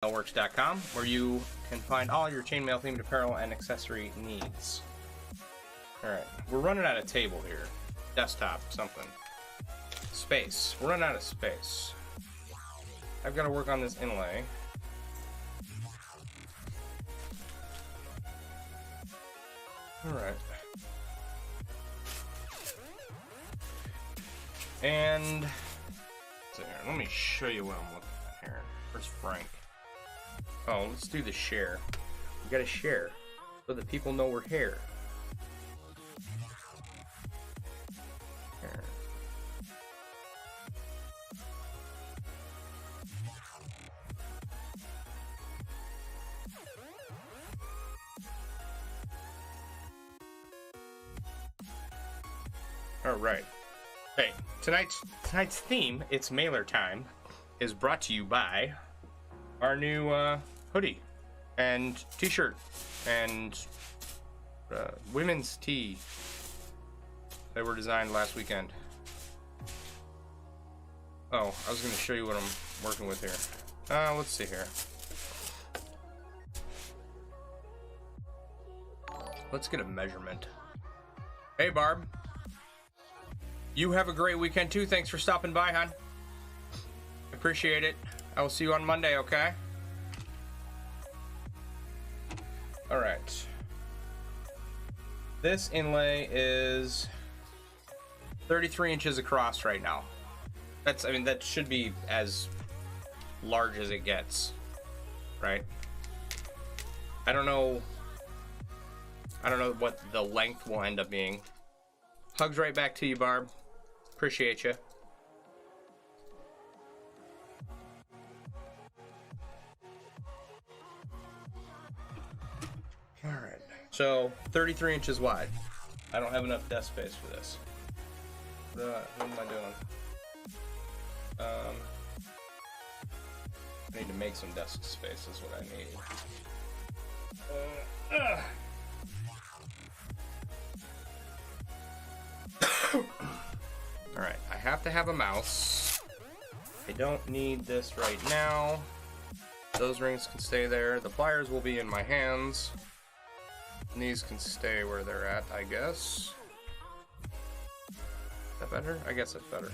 MailleWerX.com, where you can find all your chainmail themed apparel and accessory needs. Alright, we're running out of table here. Desktop, something. Space. We're running out of space. I've got to work on this inlay. Alright. And so here, let me show you what I'm looking at here. Where's Frank? Oh, let's do the share. We gotta share so that people know we're here. Here. All right. Hey, tonight's theme, it's mailer time, is brought to you by our new hoodie and t-shirt and women's tee that were designed last weekend. Oh, I was going to show you what I'm working with here. Let's see here. Let's get a measurement. Hey, Barb. You have a great weekend too. Thanks for stopping by, hon. Appreciate it. I will see you on Monday, okay? All right. This inlay is 33 inches across right now. I mean, that should be as large as it gets, right? I don't know what the length will end up being. Hugs right back to you, Barb. Appreciate you. All right. So 33 inches wide. I don't have enough desk space for this. What am I doing? I need to make some desk space is what I need. Alright, I have to have a mouse. I don't need this right now. Those rings can stay there. The pliers will be in my hands. And these can stay where they're at, I guess. Is that better? I guess that's better.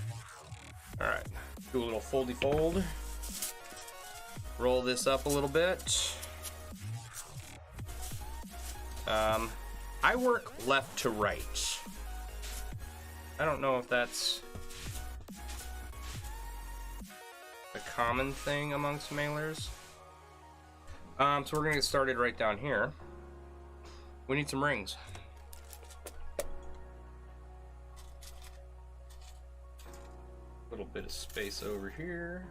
Alright, do a little foldy fold. Roll this up a little bit. I work left to right. I don't know if that's a common thing amongst mailers. So we're gonna get started right down here. We need some rings. A little bit of space over here.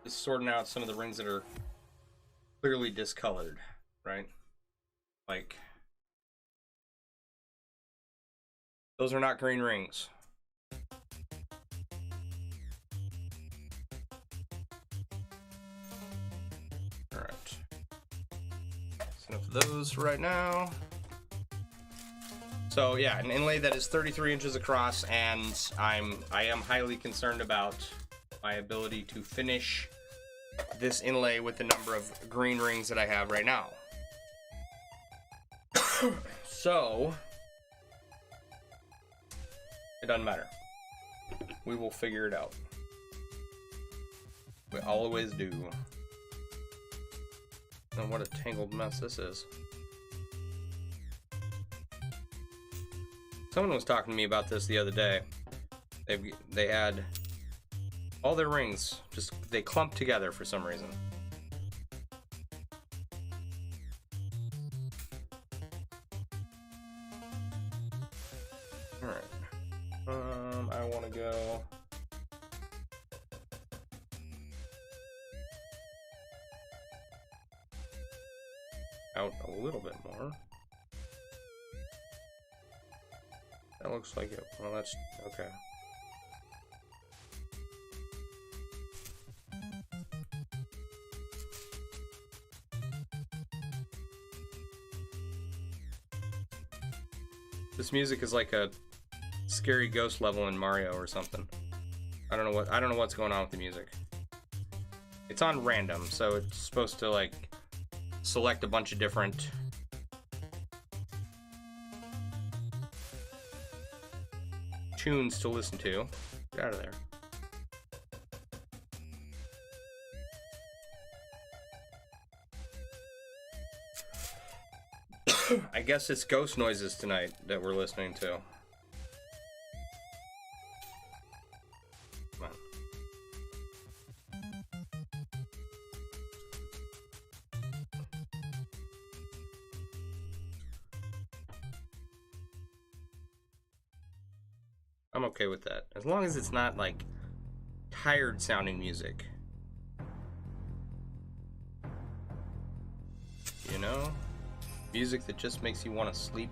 Just sorting out some of the rings that are clearly discolored, right? Like, those are not green rings. All right. That's enough of those right now. So yeah, an inlay that is 33 inches across, and I am highly concerned about my ability to finish this inlay with the number of green rings that I have right now. So it doesn't matter. We will figure it out. We always do. And what a tangled mess this is. Someone was talking to me about this the other day. They had all their rings, they clumped together for some reason. Alright. I want to go out a little bit more. That looks like it. Well, that's okay. This music is like a scary ghost level in Mario or something. I don't know what's going on with the music. It's on random, so it's supposed to like select a bunch of different tunes to listen to. Get out of there. I guess it's ghost noises tonight that we're listening to. Come on. I'm okay with that. As long as it's not like tired sounding music. You know? Music that just makes you want to sleep.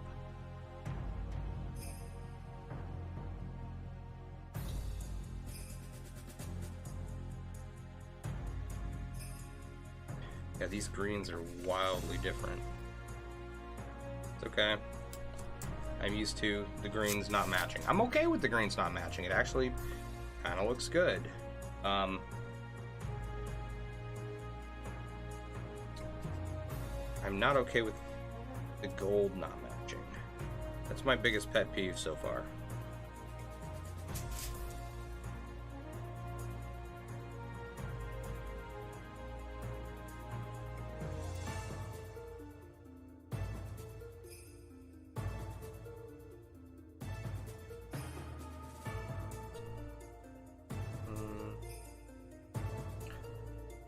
Yeah, these greens are wildly different. It's okay. I'm used to the greens not matching. I'm okay with the greens not matching. It actually kind of looks good. I'm not okay with the gold not matching. That's my biggest pet peeve so far.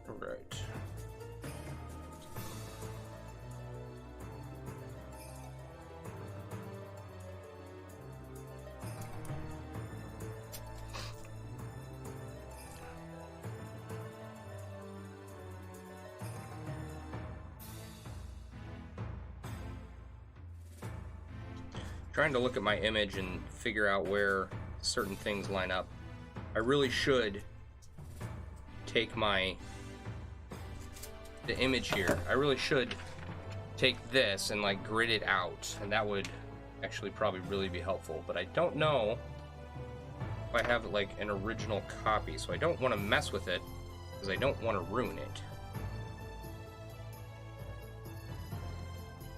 All right. Trying to look at my image and figure out where certain things line up. I really should take the image here. I really should take this and like grid it out, and that would actually probably really be helpful. But I don't know if I have like an original copy, so I don't want to mess with it because I don't want to ruin it.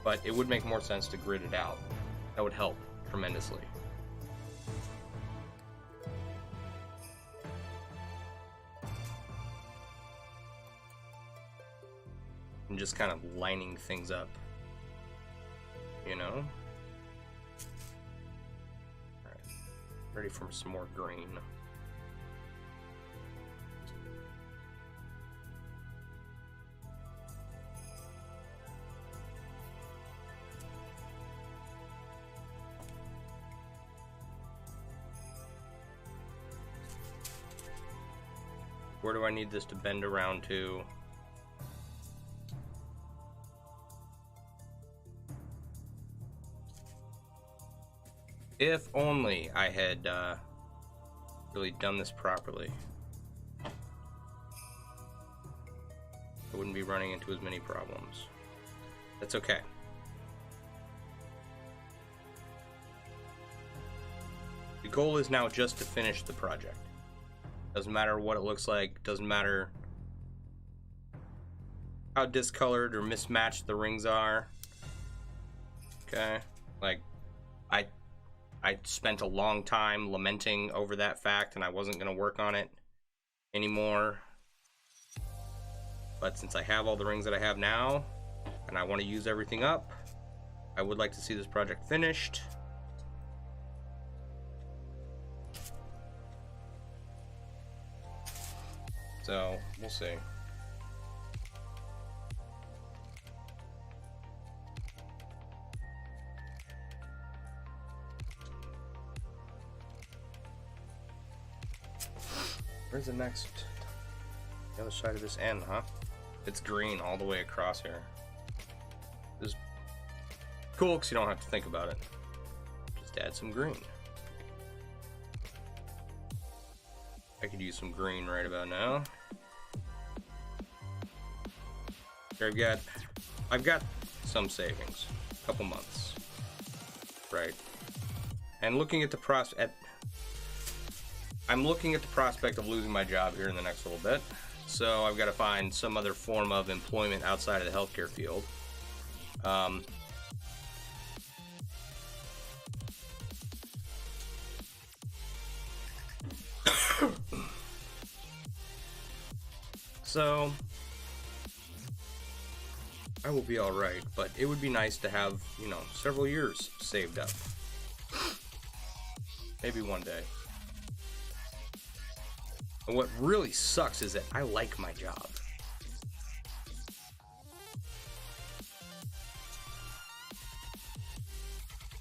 But it would make more sense to grid it out. That would help tremendously. And just kind of lining things up, you know? Alright, ready for some more green. Where do I need this to bend around to? If only I had really done this properly, I wouldn't be running into as many problems. That's okay. The goal is now just to finish the project. Doesn't matter what it looks like, doesn't matter how discolored or mismatched the rings are. Okay, like I spent a long time lamenting over that fact, and I wasn't going to work on it anymore. But since I have all the rings that I have now, and I want to use everything up, I would like to see this project finished. So, we'll see. Where's the next? The other side of this end, huh? It's green all the way across here. This is cool because you don't have to think about it. Just add some green. I could use some green right about now. Here I've got some savings, a couple months, right? And looking at the I'm looking at the prospect of losing my job here in the next little bit. So I've got to find some other form of employment outside of the healthcare field. So I will be all right, but it would be nice to have, you know, several years saved up. Maybe one day. And what really sucks is that I like my job.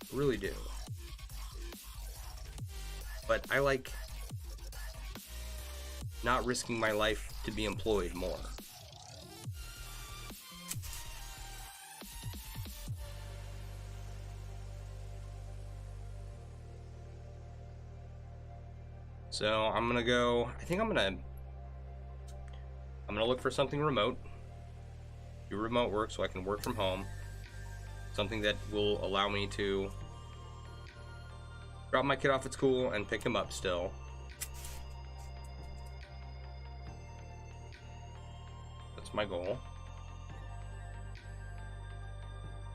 I really do. But I like not risking my life to be employed more. So I'm gonna go, I think I'm gonna look for something remote, do remote work so I can work from home, something that will allow me to drop my kid off at school and pick him up still. That's my goal.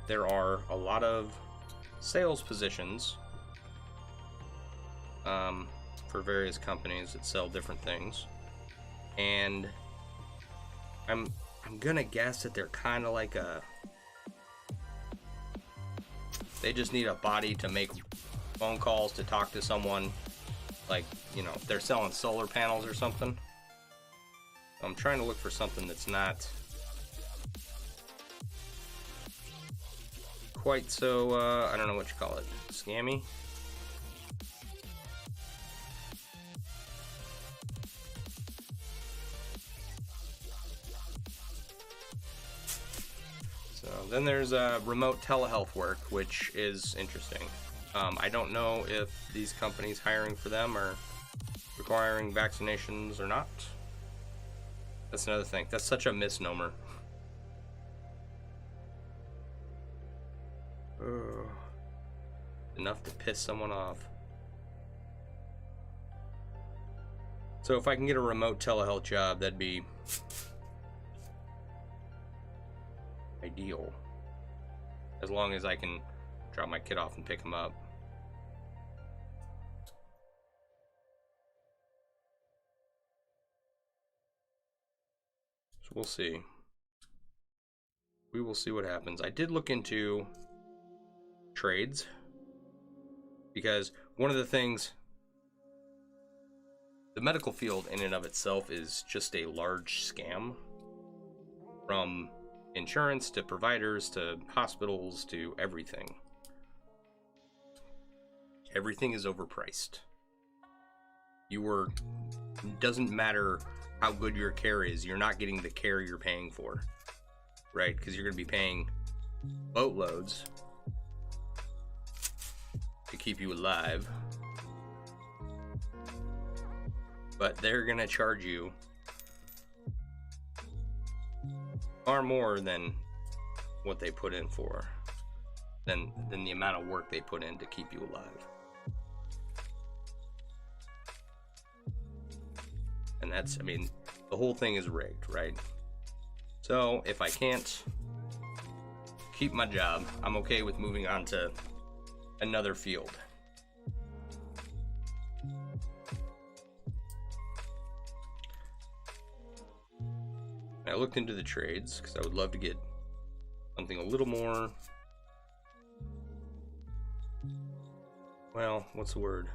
There are a lot of sales positions for various companies that sell different things, and I'm gonna guess that they're kind of like they just need a body to make phone calls, to talk to someone, like, you know, if they're selling solar panels or something. I'm trying to look for something that's not quite so I don't know what you call it, scammy. Then there's remote telehealth work, which is interesting. I don't know if these companies hiring for them are requiring vaccinations or not. That's another thing. That's such a misnomer. Enough to piss someone off. So if I can get a remote telehealth job, that'd be ideal, as long as I can drop my kid off and pick him up. So we'll see. We will see what happens. I did look into trades, because one of the things, the medical field in and of itself is just a large scam, from insurance to providers to hospitals to everything. Everything is overpriced. Doesn't matter how good your care is, you're not getting the care you're paying for, right? Because you're going to be paying boatloads to keep you alive, but they're going to charge you far more than what they put in for, than the amount of work they put in to keep you alive. And that's, I mean, the whole thing is rigged, right? So if I can't keep my job, I'm okay with moving on to another field. I looked into the trades because I would love to get something a little more, well, what's the word?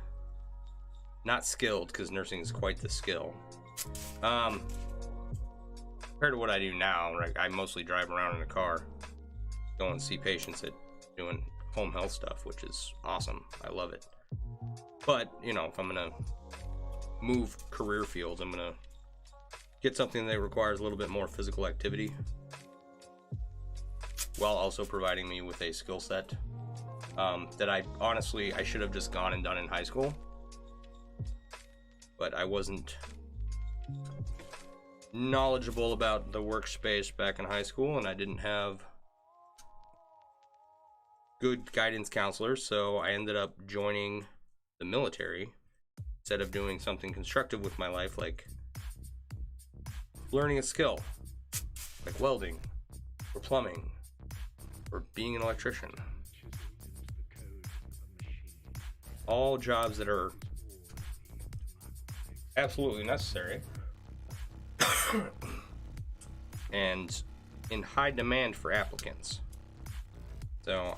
Not skilled, because nursing is quite the skill. Compared to what I do now, right? I mostly drive around in a car, go and see patients that doing home health stuff, which is awesome. I love it. But, you know, if I'm gonna move career fields, I'm gonna get something that requires a little bit more physical activity, while also providing me with a skill set that I should have just gone and done in high school, but I wasn't knowledgeable about the workspace back in high school, and I didn't have good guidance counselors, so I ended up joining the military instead of doing something constructive with my life, like learning a skill, like welding, or plumbing, or being an electrician. All jobs that are absolutely necessary and in high demand for applicants. So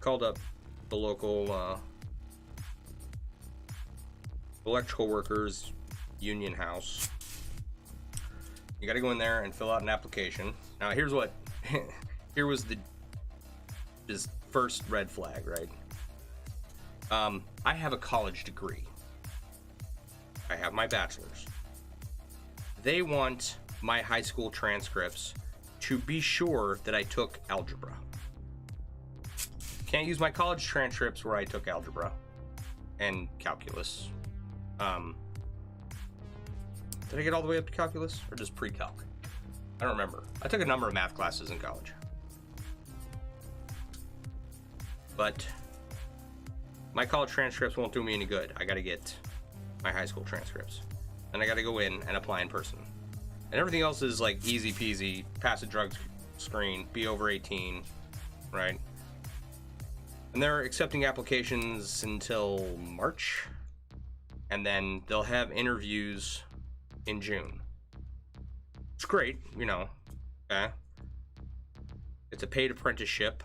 called up the local electrical workers union house. You got to go in there and fill out an application. Now here's what here was this first red flag, right? I have a college degree. I have my bachelor's. They want my high school transcripts to be sure that I took algebra. Can't use my college transcripts where I took algebra and calculus. Did I get all the way up to calculus or just pre-calc? I don't remember. I took a number of math classes in college. But my college transcripts won't do me any good. I gotta get my high school transcripts. And I gotta go in and apply in person. And everything else is like easy peasy, pass a drug screen, be over 18, right? And they're accepting applications until March. And then they'll have interviews in June. It's great, you know. Okay. It's a paid apprenticeship,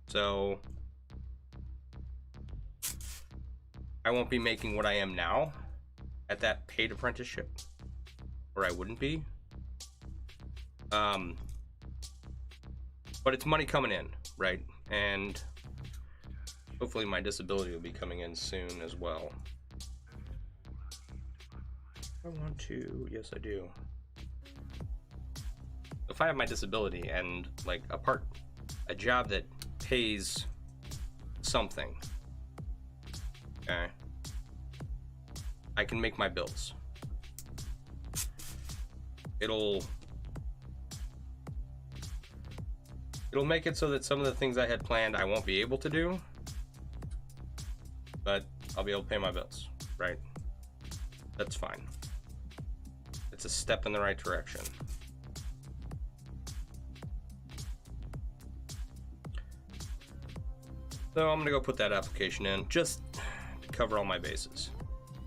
so I won't be making what I am now at that paid apprenticeship, or I wouldn't be. But it's money coming in, right? And hopefully my disability will be coming in soon as well. I want to, yes I do. If I have my disability and like a job that pays something, okay, I can make my bills. It'll make it so that some of the things I had planned I won't be able to do, but I'll be able to pay my bills, right? That's fine. It's a step in the right direction. So I'm gonna go put that application in just to cover all my bases.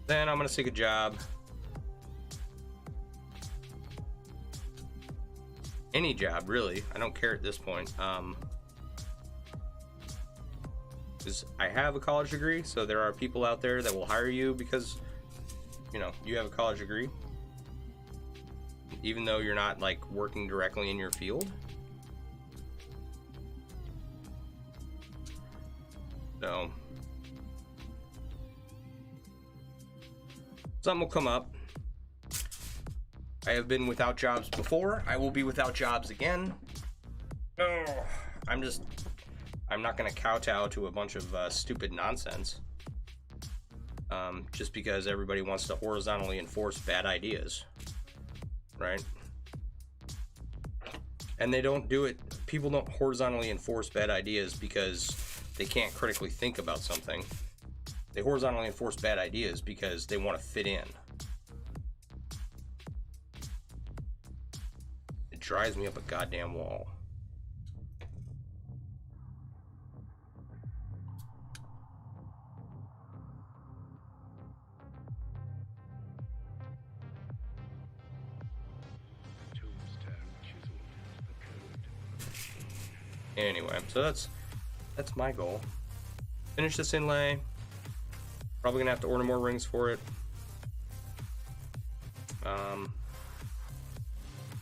Then I'm gonna seek a job. Any job, really. I don't care at this point. Because I have a college degree, so there are people out there that will hire you because, you know, you have a college degree, even though you're not like working directly in your field. So something will come up. I have been without jobs before. I will be without jobs again. Oh, I'm not gonna kowtow to a bunch of stupid nonsense. Just because everybody wants to horizontally enforce bad ideas, right? And they don't do it. People don't horizontally enforce bad ideas because they can't critically think about something. They horizontally enforce bad ideas because they want to fit in. It drives me up a goddamn wall. Anyway, so that's my goal. Finish this inlay. Probably gonna have to order more rings for it.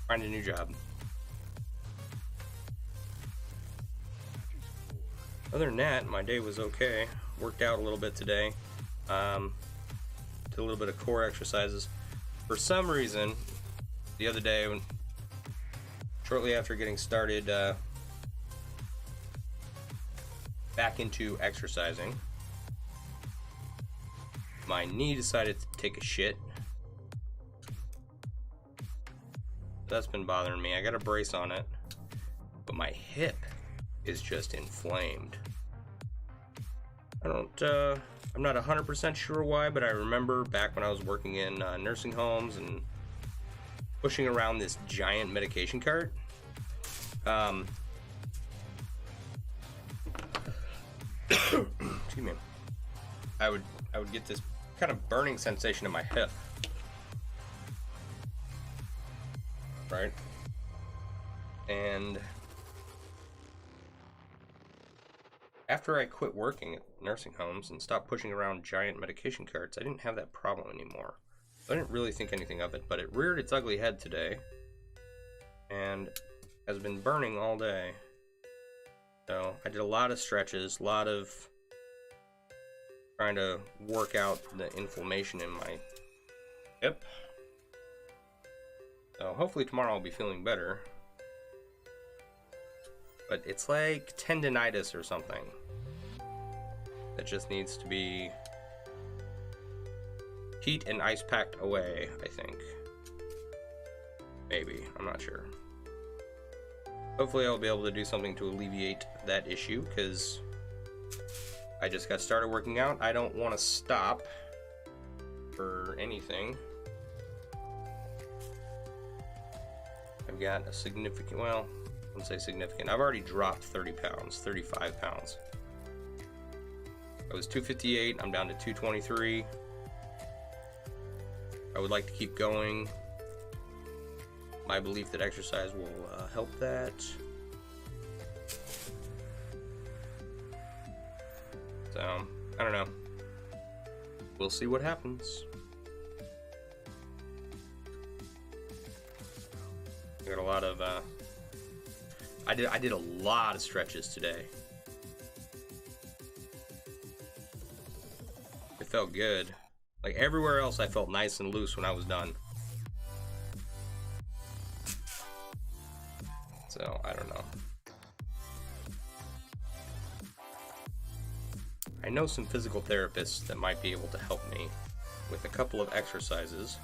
Find a new job. Other than that, my day was okay. Worked out a little bit today. Did a little bit of core exercises. For some reason, the other day, shortly after getting started back into exercising, my knee decided to take a shit. That's been bothering me. I got a brace on it, but my hip is just inflamed. I'm not 100% sure why, but I remember back when I was working in nursing homes and pushing around this giant medication cart. Excuse me. I would get this kind of burning sensation in my hip. Right? And after I quit working at nursing homes and stopped pushing around giant medication carts, I didn't have that problem anymore. I didn't really think anything of it, but it reared its ugly head today and has been burning all day. So I did a lot of stretches, a lot of trying to work out the inflammation in my hip. So hopefully tomorrow I'll be feeling better. But it's like tendinitis or something that just needs to be heat and ice packed away, I think. Maybe, I'm not sure. Hopefully I'll be able to do something to alleviate that issue, because I just got started working out. I don't want to stop for anything. I've got a significant, well, I wouldn't say significant. I've already dropped 30 pounds, 35 pounds. I was 258, I'm down to 223. I would like to keep going. My belief that exercise will help that. So, I don't know. We'll see what happens. I got a lot of, I did a lot of stretches today. It felt good. Like everywhere else I felt nice and loose when I was done. So, I don't know. I know some physical therapists that might be able to help me with a couple of exercises.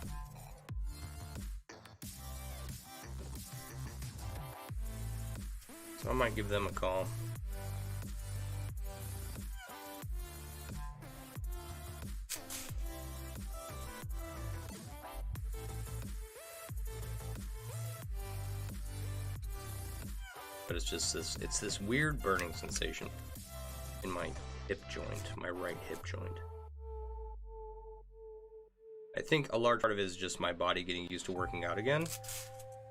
So I might give them a call. But it's just this weird burning sensation in my hip joint, my right hip joint. I think a large part of it is just my body getting used to working out again.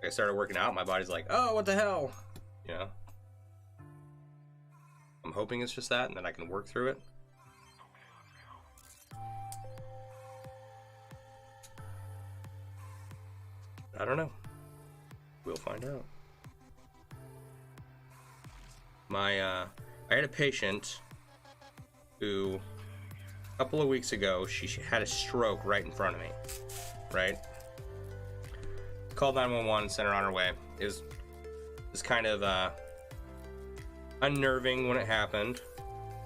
I started working out, my body's like, oh, what the hell? You know? I'm hoping it's just that, and then I can work through it. I don't know. We'll find out. I had a patient who, a couple of weeks ago, she had a stroke right in front of me, right? Called 911, sent her on her way. It was kind of unnerving when it happened.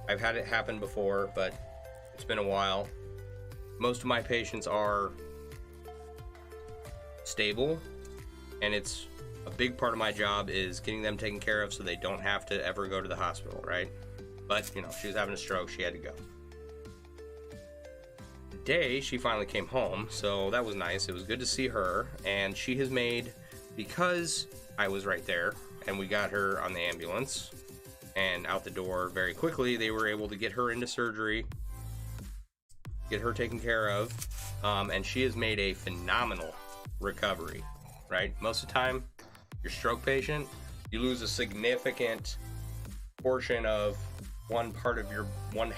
I've had it happen before, but it's been a while. Most of my patients are stable, and it's a big part of my job is getting them taken care of so they don't have to ever go to the hospital, right? But, you know, she was having a stroke, she had to go. Today, she finally came home, so that was nice. It was good to see her, and she has made, because I was right there, and we got her on the ambulance and out the door very quickly, they were able to get her into surgery, get her taken care of, and she has made a phenomenal recovery, right? Most of the time, your stroke patient, you lose a significant portion of one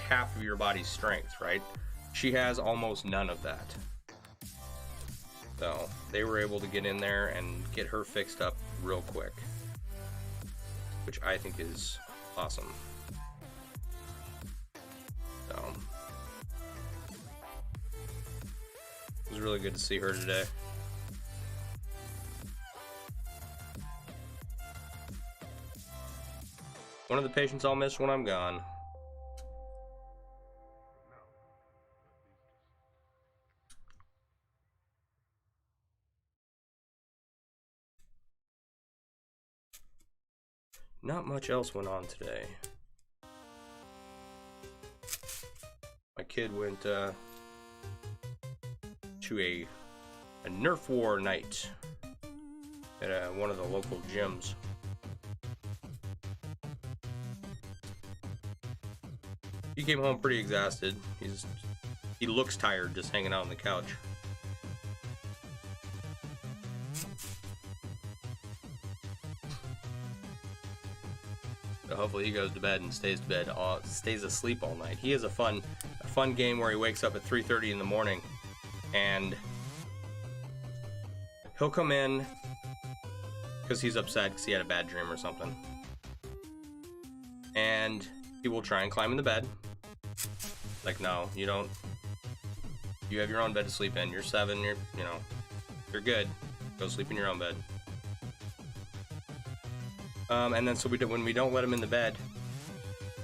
half of your body's strength, right? She has almost none of that. So they were able to get in there and get her fixed up real quick, which I think is awesome. So it was really good to see her today. One of the patients I'll miss when I'm gone. Not much else went on today. My kid went to a Nerf War night at one of the local gyms. He came home pretty exhausted. He looks tired just hanging out on the couch. So hopefully he goes to bed and stays asleep all night. He has a fun game where he wakes up at 3:30 in the morning, and he'll come in because he's upset because he had a bad dream or something, and he will try and climb in the bed. Like, no, you don't. You have your own bed to sleep in. You're 7. You're good. Go sleep in your own bed. And then when we don't let him in the bed,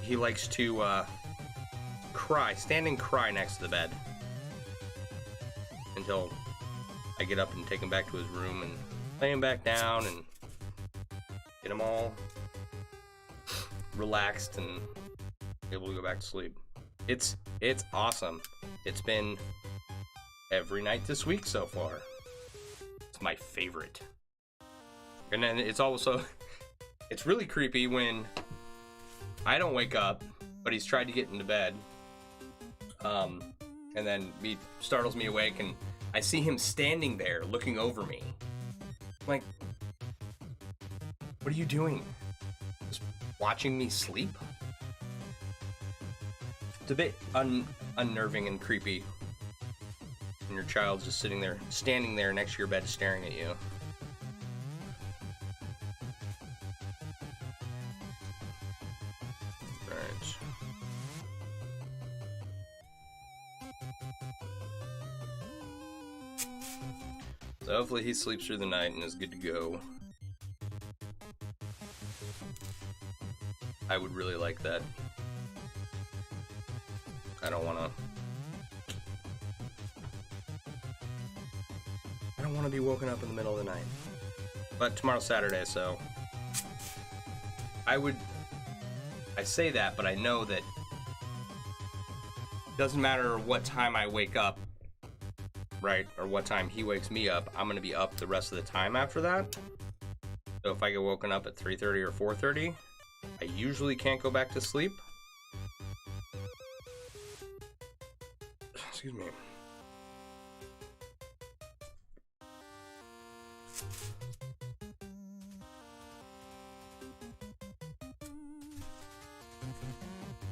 he likes to stand and cry next to the bed until I get up and take him back to his room and lay him back down and get him all relaxed and able to go back to sleep. It's awesome. It's been every night this week so far. It's my favorite. And then it's also it's really creepy when I don't wake up, but he's tried to get into bed. And then he startles me awake, and I see him standing there looking over me. I'm like, what are you doing? Just watching me sleep? It's a bit unnerving and creepy when your child's just standing there next to your bed staring at you. Right. So hopefully he sleeps through the night and is good to go. I would really like that. I don't want to be woken up in the middle of the night. But tomorrow's Saturday, so I say that, but I know that it doesn't matter what time I wake up, right, or what time he wakes me up, I'm going to be up the rest of the time after that. So if I get woken up at 3:30 or 4:30, I usually can't go back to sleep. Excuse me.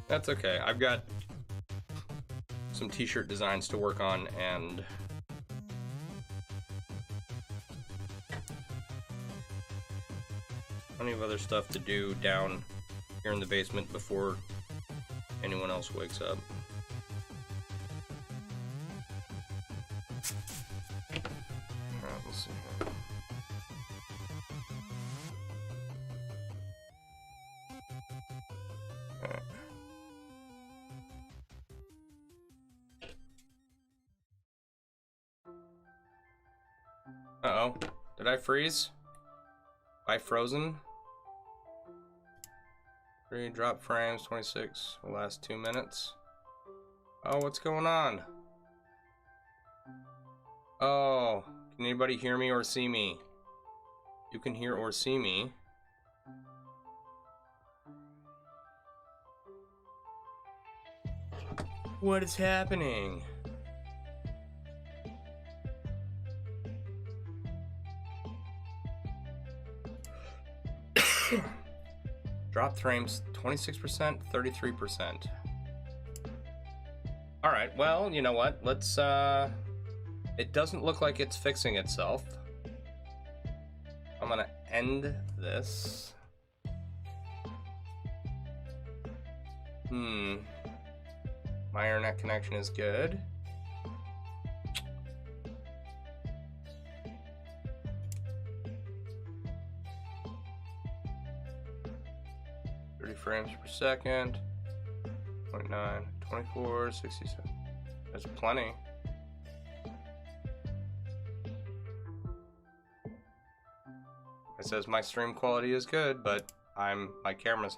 That's okay. I've got some t-shirt designs to work on and plenty of other stuff to do down here in the basement before anyone else wakes up. Alright, let's see here. Alright. Uh-oh. Did I freeze? I frozen? 3 drop frames, 26 will last 2 minutes. Oh, what's going on? Oh, can anybody hear me or see me? You can hear or see me. What is happening? Drop frames 26%, 33%. Alright, well, you know what? Let's, it doesn't look like it's fixing itself. I'm gonna end this. My internet connection is good. Frames per second, 0.9, 24, 67. That's plenty. It says my stream quality is good, but my camera's not